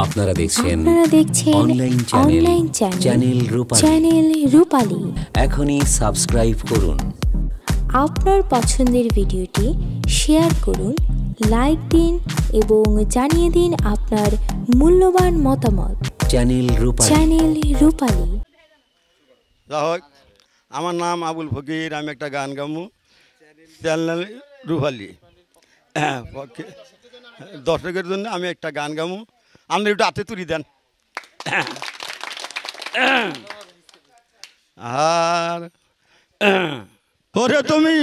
আপনারা দেখছেন online channel রূপালী। এখনই সাবস্ক্রাইব করুন। আপনার পছন্দের ভিডিওটি শেয়ার করুন, লাইক দিন এবং জানিয়ে দিন আপনার মূল্যবান মতামত। চ্যানেল রূপালী। আমার নাম আবুল ফকির, আমি একটা গান গামু। চ্যানেল রূপালী দর্শকের জন্য আমি একটা গান গামু। আপনি একটু হাতে তুলি দেন। আর ওরে তুমি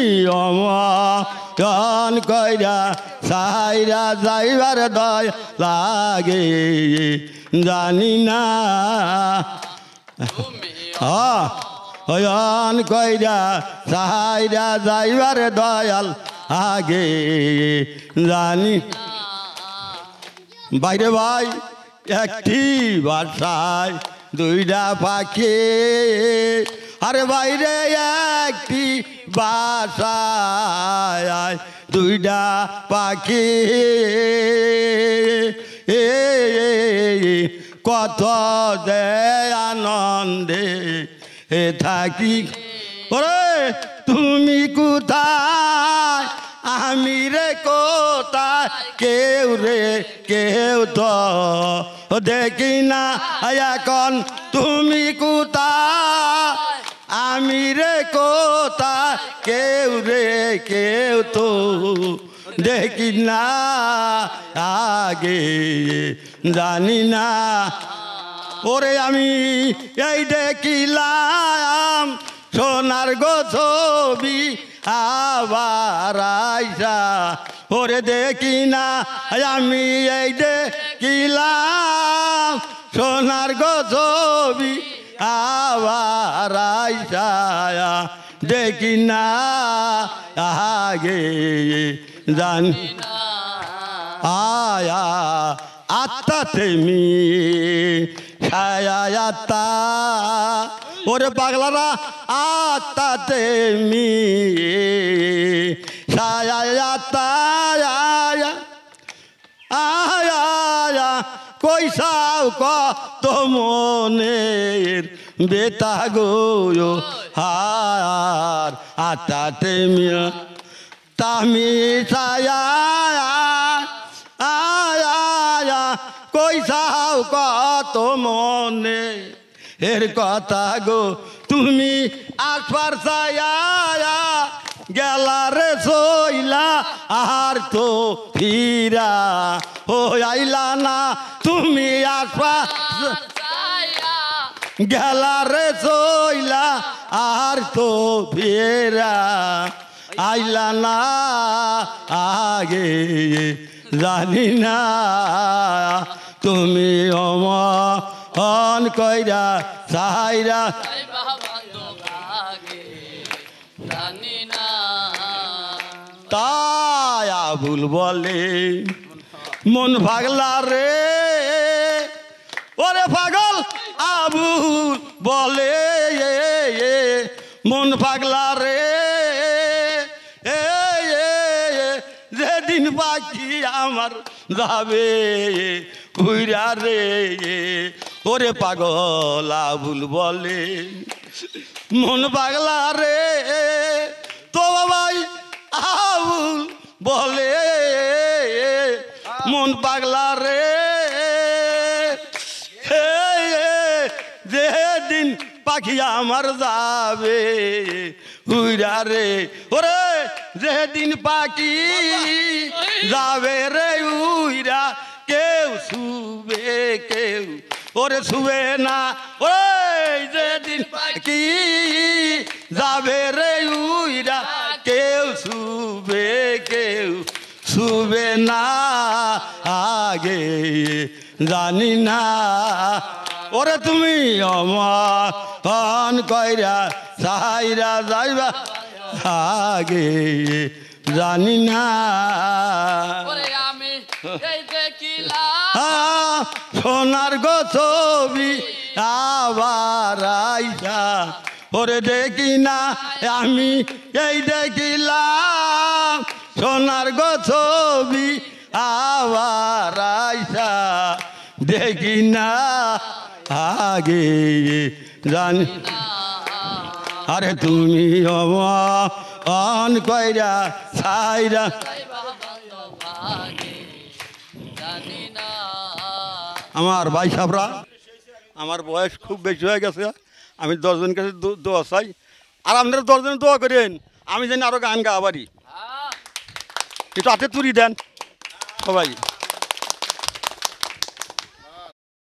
গান কইরা সাইরা যাইবার দয় লাগে জানি না, গান কইরা সাইরা যাইবার দয়াল আগে জানি। বাইরে ভাই একটি বাসায় দুইটা পাখি, আরে বাইরে একটি বাসায় দুইটা পাখি, কত দে আনন্দে থাকি। ওরে তুমি কোথায়, আমি রে কোথায়, কেউ তো দেখি না এখন। তুমি কোথায়, আমি রে কোথায়, কেউ তো দেখি না, আগে জানি না। ওরে আমি এই দেখিলাম সোনার গো ছবি আবার আইসা, ওরে দেখি না আমি এই দেখিলাম সোনার গো ছবি আবার আইসা, দেখি না আগে জানি না। আয়া আত্মা তেমি ছায়া আত্মা, ওরে পাগলারা আত্মা তেমি ছায়া আত্মা, আয়া কইসাও কত মনের বেতা গো হার আত্মা তেমি তামি ছায়া, আয়া কইসাও কত মনে এর কথা গো। তুমি আসবার ছায়া গেলারে সইলা আর তো ফিরা ও আইলা না। তুমি আসবার গেলারে সইলা আর তো ফিরা আইলা না, আগে জানি না। তুমি অমন কইরা সাইরা তাই আবুল বলে মন পাগলা রে, ওরে পাগল আবুল বলে মন পাগলা রে, যেদিন বাকি আমার যাবে উইরা রে, ওরে পাগল আবুল বলে মন পাগলা রে, তো বাবাই আবুল বলে মন পাগলা রে, যেদিন পাখি আমার যাবে উইরা রে, ওরে যেদিন পাখি যাবে রে উইরা, কেউ শুবে কেউ ওরে শুবে না। ওরে যেদিন পাখি যাবে রে উইরা, কেউ শুবে না, আগে জানি না। ওরে তুমি অমন কইরা সাইরা যাইবা, আগে জানি না। সোনার গো ছবি আবার আইসা, ওরে দেখি না আমি এই দেখিলাম সোনার গো ছবি আবার আইসা, দেখি না আগে জানি আরে তুমি অন কইরা ছাইরা আমার ভাই সাবরা আমার বয়স খুব বেশি হয়ে গেছে আমি 10 জনের কাছে দোয়া চাই আর আপনারা 10 জন দোয়া করেন আমি জানি আরো গান গাওয়ারি একটু হাতে তুলি দেন সবাই